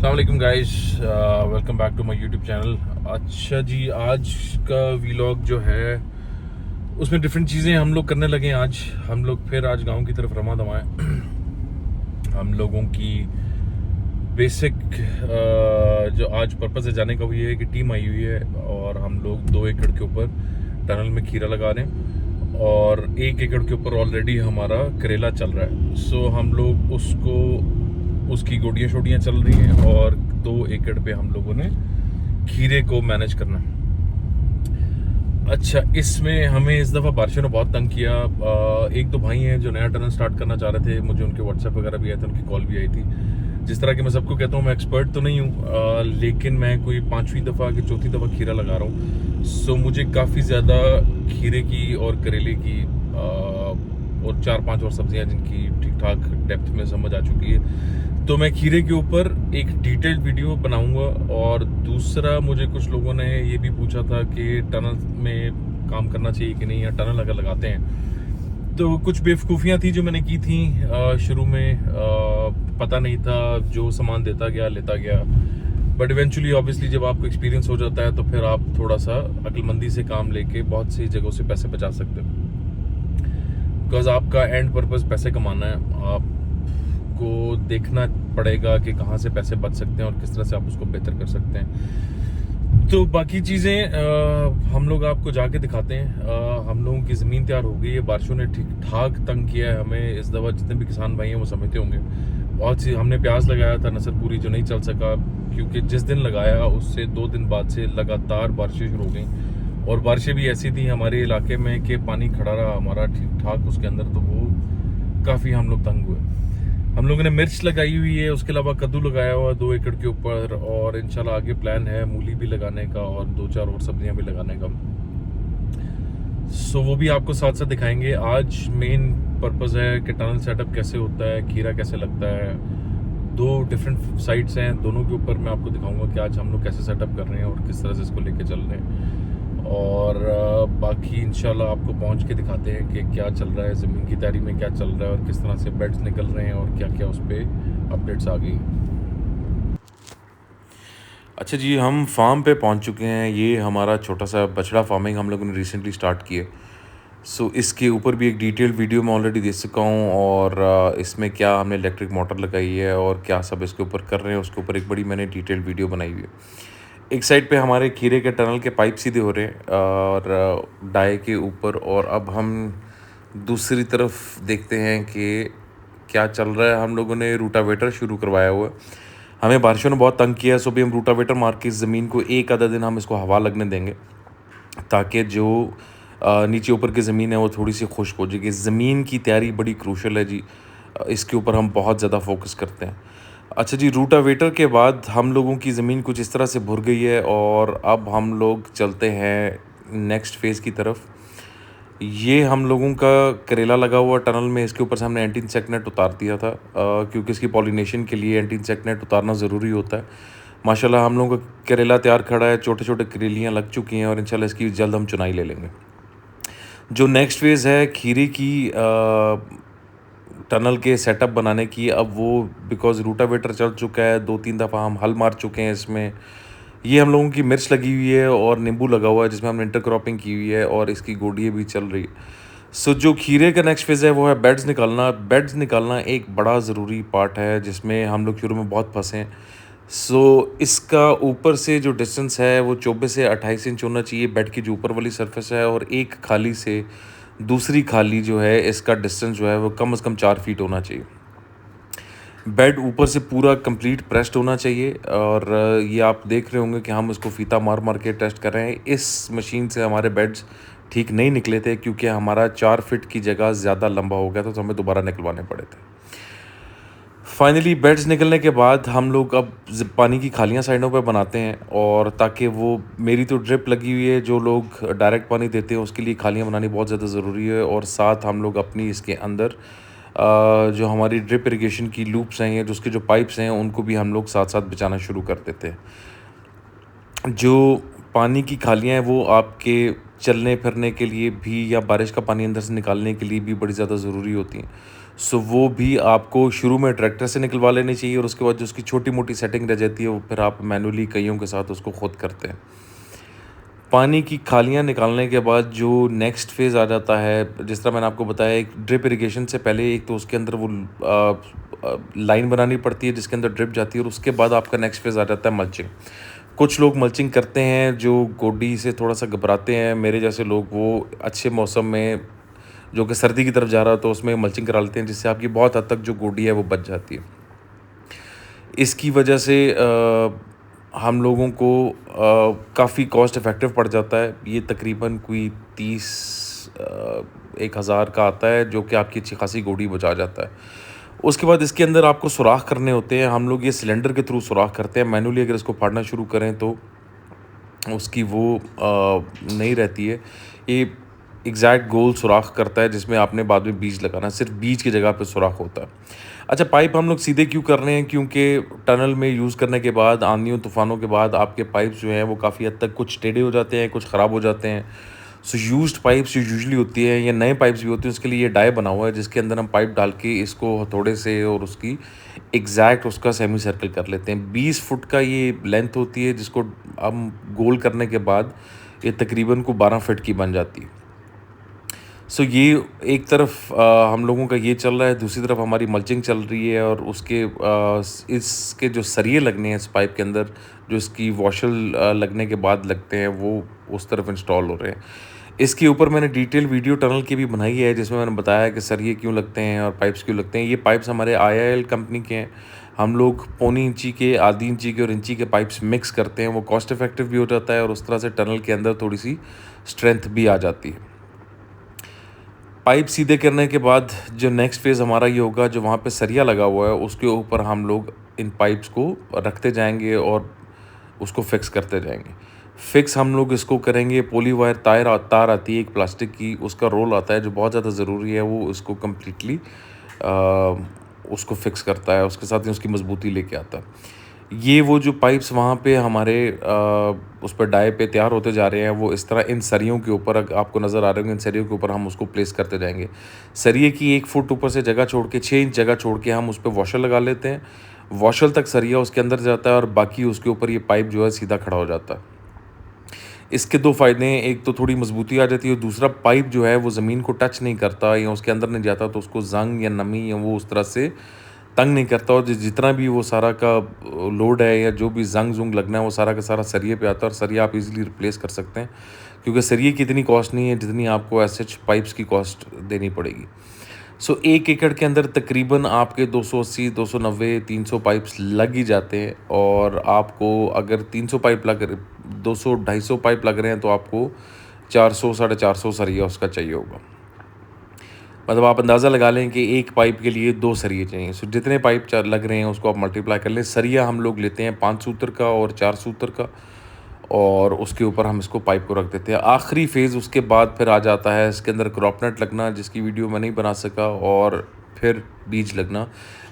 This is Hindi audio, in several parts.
अस्सलाम guys, welcome back to my YouTube channel. अच्छा जी, आज का वीलॉग जो है उसमें डिफरेंट चीज़ें हम लोग करने लगे हैं। आज हम लोग फिर आज गांव की तरफ रवा दवा हैं। हम लोगों की बेसिक जो आज पर्पज़ है जाने का वो ये है कि टीम आई हुई है और हम लोग 2 एकड़ के ऊपर टनल में खीरा लगा रहे हैं और 1 एकड़ के ऊपर ऑलरेडी हमारा करेला चल रहा है। सो हम लोग उसकी गोडियाँ शोडियाँ चल रही हैं और 2 एकड़ पे हम लोगों ने खीरे को मैनेज करना है। अच्छा, इसमें हमें इस दफ़ा बारिशों ने बहुत तंग किया। एक दो भाई हैं जो नया टनल स्टार्ट करना चाह रहे थे, मुझे उनके व्हाट्सएप वगैरह भी आए थे, उनकी कॉल भी आई थी। जिस तरह कि मैं सबको कहता हूँ, मैं एक्सपर्ट तो नहीं हूँ, लेकिन मैं कोई 5वीं दफ़ा कि चौथी दफ़ा खीरा लगा रहा हूँ। सो मुझे काफ़ी ज़्यादा खीरे की और करेले की और 4-5 और सब्जियाँ जिनकी ठीक ठाक डेप्थ में समझ आ चुकी है, तो मैं खीरे के ऊपर एक डिटेल्ड वीडियो बनाऊंगा। और दूसरा, मुझे कुछ लोगों ने ये भी पूछा था कि टनल में काम करना चाहिए कि नहीं, या टनल अगर लगाते हैं तो कुछ बेवकूफ़ियाँ थी जो मैंने की थी शुरू में। पता नहीं था, जो सामान देता गया लेता गया, बट इवेंचुअली ऑब्वियसली जब आपको एक्सपीरियंस हो जाता है तो फिर आप थोड़ा सा अक्लमंदी से काम लेके बहुत सी जगहों से पैसे बचा सकते हो। बिकॉज आपका एंड पर्पज़ पैसे कमाना है, आपको देखना पड़ेगा कि कहाँ से पैसे बच सकते हैं और किस तरह से आप उसको बेहतर कर सकते हैं। तो बाकी चीज़ें हम लोग आपको जाके दिखाते हैं। हम लोगों की ज़मीन तैयार हो गई है, बारिशों ने ठीक ठाक तंग किया है हमें इस दफ़ा। जितने भी किसान भाई हैं वो समझते होंगे, बहुत सी हमने प्याज लगाया था नसरपुरी, जो नहीं चल सका क्योंकि जिस दिन लगाया उससे 2 दिन बाद से लगातार बारिशें शुरू हो गई। और बारिशें भी ऐसी थी हमारे इलाके में कि पानी खड़ा रहा हमारा ठीक ठाक उसके अंदर, तो वो काफ़ी हम लोग तंग हुए। हम लोगों ने मिर्च लगाई हुई है, उसके अलावा कद्दू लगाया हुआ 2 एकड़ के ऊपर, और इंशाल्लाह आगे प्लान है मूली भी लगाने का और 2-4 और सब्जियां भी लगाने का। सो वो भी आपको साथ साथ दिखाएंगे। आज मेन पर्पज़ है कि टनल सेटअप कैसे होता है, खीरा कैसे लगता है। 2 डिफरेंट साइट्स हैं, दोनों के ऊपर मैं आपको दिखाऊंगा कि आज हम लोग कैसे सेटअप कर रहे हैं और किस तरह से इसको लेके चल रहे हैं। और बाकी इंशाल्लाह आपको पहुंच के दिखाते हैं कि क्या चल रहा है, ज़मीन की तैयारी में क्या चल रहा है और किस तरह से बेड्स निकल रहे हैं और क्या क्या उस पर अपडेट्स आ गई। अच्छा जी, हम फार्म पे पहुंच चुके हैं। ये हमारा छोटा सा बछड़ा फार्मिंग हम लोगों ने रिसेंटली स्टार्ट की है। सो इसके ऊपर भी एक डिटेल्ड वीडियो मैं ऑलरेडी दे चुका हूँ, और इसमें क्या हमने इलेक्ट्रिक मोटर लगाई है और क्या सब इसके ऊपर कर रहे हैं, उसके ऊपर एक बड़ी मैंने डिटेल्ड वीडियो बनाई हुई है। एक साइड पे हमारे खीरे के टनल के पाइप सीधे हो रहे हैं और डाई के ऊपर, और अब हम दूसरी तरफ देखते हैं कि क्या चल रहा है। हम लोगों ने रूटावेटर शुरू करवाया हुआ है। हमें बारिशों ने बहुत तंग किया, सो भी हम रूटावेटर मार के इस ज़मीन को एक आधा दिन हम इसको हवा लगने देंगे, ताकि जो नीचे ऊपर की ज़मीन है वो थोड़ी सी खुश्क हो जाएगी। ज़मीन की तैयारी बड़ी क्रूशल है जी, इसके ऊपर हम बहुत ज़्यादा फोकस करते हैं। अच्छा जी, रूटावेटर के बाद हम लोगों की ज़मीन कुछ इस तरह से भुर गई है और अब हम लोग चलते हैं नेक्स्ट फेज़ की तरफ। ये हम लोगों का करेला लगा हुआ टनल में, इसके ऊपर से हमने एंटी इंसेक्ट नेट उतार दिया था, क्योंकि इसकी पॉलिनेशन के लिए एंटी इंसेक्ट नेट उतारना ज़रूरी होता है। माशाल्लाह हम लोगों का करेला तैयार खड़ा है, छोटे छोटे करेलियाँ लग चुकी हैं और इंशाल्लाह इसकी जल्द हम चुनाई ले लेंगे। जो नेक्स्ट फेज़ है खीरे की टनल के सेटअप बनाने की, अब वो बिकॉज़ रूटावेटर चल चुका है, 2-3 दफ़ा हम हल मार चुके हैं इसमें। ये हम लोगों की मिर्च लगी हुई है और नींबू लगा हुआ है जिसमें हमने इंटरक्रॉपिंग की हुई है, और इसकी गोडियाँ भी चल रही है। सो जो खीरे का नेक्स्ट फेज़ है वो है बेड्स निकालना। बेड्स निकालना एक बड़ा ज़रूरी पार्ट है जिसमें हम लोग शुरू में बहुत फँसे हैं। सो इसका ऊपर से जो डिस्टेंस है वो 24 से 28 इंच होना चाहिए, बेड की जो ऊपर वाली सरफेस है, और एक खाली से दूसरी खाली जो है इसका डिस्टेंस जो है वो कम से कम 4 फीट होना चाहिए। बेड ऊपर से पूरा कंप्लीट प्रेस्ड होना चाहिए, और ये आप देख रहे होंगे कि हम इसको फीता मार मार के टेस्ट कर रहे हैं। इस मशीन से हमारे बेड्स ठीक नहीं निकले थे क्योंकि हमारा 4 फीट की जगह ज़्यादा लंबा हो गया था, तो हमें दोबारा निकलवाने पड़े थे। फाइनली बेड्स निकलने के बाद हम लोग अब पानी की खालियाँ साइडों पे बनाते हैं, और ताकि वो मेरी तो ड्रिप लगी हुई है, जो लोग डायरेक्ट पानी देते हैं उसके लिए खालियाँ बनानी बहुत ज़्यादा ज़रूरी है। और साथ हम लोग अपनी इसके अंदर जो हमारी ड्रिप इरिगेशन की लूप्स हैं या जो उसके जो पाइप्स हैं उनको भी हम लोग साथ साथ बिछाना शुरू कर देते हैं। जो पानी की खालियाँ हैं वो आपके चलने फिरने के लिए भी, या बारिश का पानी अंदर से निकालने के लिए भी बड़ी ज़्यादा ज़रूरी होती हैं। सो वो भी आपको शुरू में ट्रैक्टर से निकलवा लेनी चाहिए और उसके बाद जो उसकी छोटी मोटी सेटिंग रह जाती है वो फिर आप मैनुअली कईयों के साथ उसको खुद करते हैं। पानी की खालियाँ निकालने के बाद जो नेक्स्ट फ़ेज़ आ जाता है, जिस तरह मैंने आपको बताया, एक ड्रिप इरिगेशन से पहले एक तो उसके अंदर वो लाइन बनानी पड़ती है जिसके अंदर ड्रिप जाती है और उसके बाद आपका नेक्स्ट फ़ेज़ आ जाता है मल्चिंग। कुछ लोग मल्चिंग करते हैं जो गोडी से थोड़ा-सा घबराते हैं, मेरे जैसे लोग वो अच्छे मौसम में जो कि सर्दी की तरफ जा रहा हो तो उसमें मल्चिंग करा लेते हैं जिससे आपकी बहुत हद तक जो गोडी है वो बच जाती है। इसकी वजह से हम लोगों को काफ़ी कॉस्ट इफ़ेक्टिव पड़ जाता है। ये तकरीबन कोई 30 1000 का आता है जो कि आपकी अच्छी खासी गोडी बचा जाता है। उसके बाद इसके अंदर आपको सुराख करने होते हैं। हम लोग ये सिलेंडर के थ्रू सुराख करते हैं। मैनुअली अगर इसको फाड़ना शुरू करें तो उसकी वो नहीं रहती है। ये एग्जैक्ट गोल सुराख करता है जिसमें आपने बाद में बीज लगाना है, सिर्फ बीज की जगह पे सुराख होता है। अच्छा, पाइप हम लोग सीधे क्यों कर रहे हैं? क्योंकि टनल में यूज़ करने के बाद, आंधियों तूफ़ानों के बाद आपके पाइप्स जो हैं वो काफ़ी हद तक कुछ टेढ़े हो जाते हैं, कुछ ख़राब हो जाते हैं। सो यूज्ड पाइप्स जो यूजुअली होती है या नए पाइप्स भी होते हैं उसके लिए ये डाई बना हुआ है जिसके अंदर हम पाइप डाल के इसको हथौड़े से और उसकी एग्जैक्ट उसका सेमी सर्कल कर लेते हैं। 20 फुट का ये लेंथ होती है जिसको हम गोल करने के बाद ये तकरीबन को 12 फीट की बन जाती है। सो ये एक तरफ हम लोगों का ये चल रहा है, दूसरी तरफ हमारी मल्चिंग चल रही है और उसके इसके जो सरिये लगने हैं इस पाइप के अंदर, जो इसकी वॉशल लगने के बाद लगते हैं, वो उस तरफ इंस्टॉल हो रहे हैं। इसके ऊपर मैंने डिटेल वीडियो टनल की भी बनाई है जिसमें मैंने बताया कि सरिये क्यों लगते हैं और पाइप्स क्यों लगते हैं। ये पाइप्स हमारे IIL कंपनी के हैं। हम लोग पौनी इंची के, आधी इंची के और इंची के पाइप्स मिक्स करते हैं। वो कॉस्ट इफेक्टिव भी हो जाता है और उस तरह से टनल के अंदर थोड़ी सी स्ट्रेंथ भी आ जाती है। पाइप सीधे करने के बाद जो नेक्स्ट फेज़ हमारा ये होगा, जो वहाँ पे सरिया लगा हुआ है उसके ऊपर हम लोग इन पाइप्स को रखते जाएंगे और उसको फिक्स करते जाएंगे। फिक्स हम लोग इसको करेंगे, पॉली वायर तार आती है एक प्लास्टिक की, उसका रोल आता है जो बहुत ज़्यादा ज़रूरी है, वो इसको कम्प्लीटली उसको फिक्स करता है, उसके साथ ही उसकी मजबूती लेके आता है। ये वो जो पाइप्स वहाँ पे हमारे उस पर डाई पे तैयार होते जा रहे हैं, वो इस तरह इन सरियों के ऊपर आपको नज़र आ रहे होंगे, इन सरियों के ऊपर हम उसको प्लेस करते जाएंगे। सरिये की 1 फुट ऊपर से जगह छोड़ के 6 इंच जगह छोड़ के हम उस पर वॉशर लगा लेते हैं। वॉशर तक सरिया उसके अंदर जाता है और बाकी उसके ऊपर ये पाइप जो है सीधा खड़ा हो जाता है। इसके 2 फ़ायदे हैं, एक तो थोड़ी मजबूती आ जाती है और दूसरा पाइप जो है वो ज़मीन को टच नहीं करता या उसके अंदर नहीं जाता, तो उसको ज़ंग या नमी या वो उस तरह से तंग नहीं करता और जितना भी वो सारा का लोड है या जो भी ज़ंग-ज़ुंग लगना है वो सारा का सारा सरिये पे आता है और सरिया आप इज़िली रिप्लेस कर सकते हैं, क्योंकि सरिये की इतनी कॉस्ट नहीं है जितनी आपको एज सच पाइप्स की कॉस्ट देनी पड़ेगी। सो 1 एकड़ के अंदर तकरीबन आपके 280, 290, 300 पाइप्स लग ही जाते हैं और आपको अगर 300 पाइप लग रहे, 200, 250 पाइप लग रहे हैं तो आपको 400, 450 सरिया उसका चाहिए होगा। मतलब आप अंदाज़ा लगा लें कि एक पाइप के लिए 2 सरिये चाहिए। सो जितने पाइप लग रहे हैं उसको आप मल्टीप्लाई कर लें। सरिया हम लोग लेते हैं 5 सूत्र का और 4 सूत्र का और उसके ऊपर हम इसको पाइप को रख देते हैं। आखिरी फ़ेज़ उसके बाद फिर आ जाता है इसके अंदर क्रॉप नट लगना, जिसकी वीडियो मैं नहीं बना सका, और फिर बीज लगना।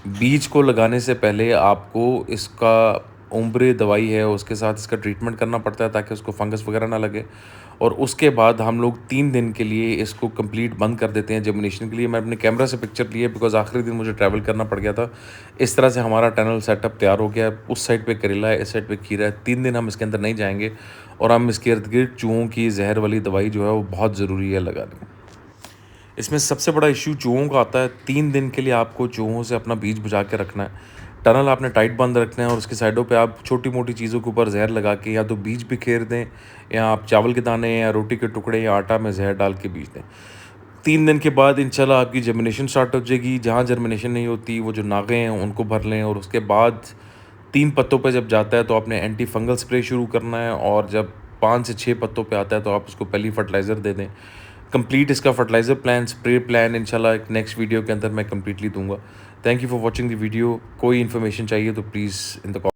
बीज को लगाने से पहले आपको इसका उम्ब्रे दवाई है उसके साथ इसका ट्रीटमेंट करना पड़ता है ताकि उसको फंगस वगैरह ना लगे, और उसके बाद हम लोग 3 दिन के लिए इसको कंप्लीट बंद कर देते हैं जर्मिनेशन के लिए। मैं अपने कैमरा से पिक्चर लिए बिकॉज़ आखिरी दिन मुझे ट्रैवल करना पड़ गया था। इस तरह से हमारा टनल सेटअप तैयार हो गया है। उस साइड पे करेला है, इस साइड पे खीरा है। 3 दिन हम इसके अंदर नहीं जाएंगे और हम इसके इर्द गिर्द चूहों की जहर वाली दवाई जो है वो बहुत ज़रूरी है लगानी। इसमें सबसे बड़ा इश्यू चूहों का आता है। 3 दिन के लिए आपको चूहों से अपना बीज बुझा के रखना है। टनल आपने टाइट बंद रखना है और उसकी साइडों पे आप छोटी मोटी चीज़ों के ऊपर जहर लगा के या तो बीज बिखेर दें या आप चावल के दाने या रोटी के टुकड़े या आटा में जहर डाल के बीज दें। 3 दिन के बाद इंशाल्लाह आपकी जर्मिनेशन स्टार्ट हो जाएगी। जहाँ जर्मिनेशन नहीं होती वो जो नागे हैं उनको भर लें और उसके बाद 3 पत्तों पे जब जाता है तो आपने एंटी फंगल स्प्रे शुरू करना है, और जब 5 से 6 पत्तों पे आता है तो आप उसको पहली फर्टिलाइज़र दे दें। कंप्लीट इसका फर्टिलाइज़र प्लान, स्प्रे प्लान इंशाल्लाह एक नेक्स्ट वीडियो के अंदर मैं कंप्लीटली दूंगा। Thank you for watching the video. कोई इन्फॉर्मेशन चाहिए तो प्लीज़ इन द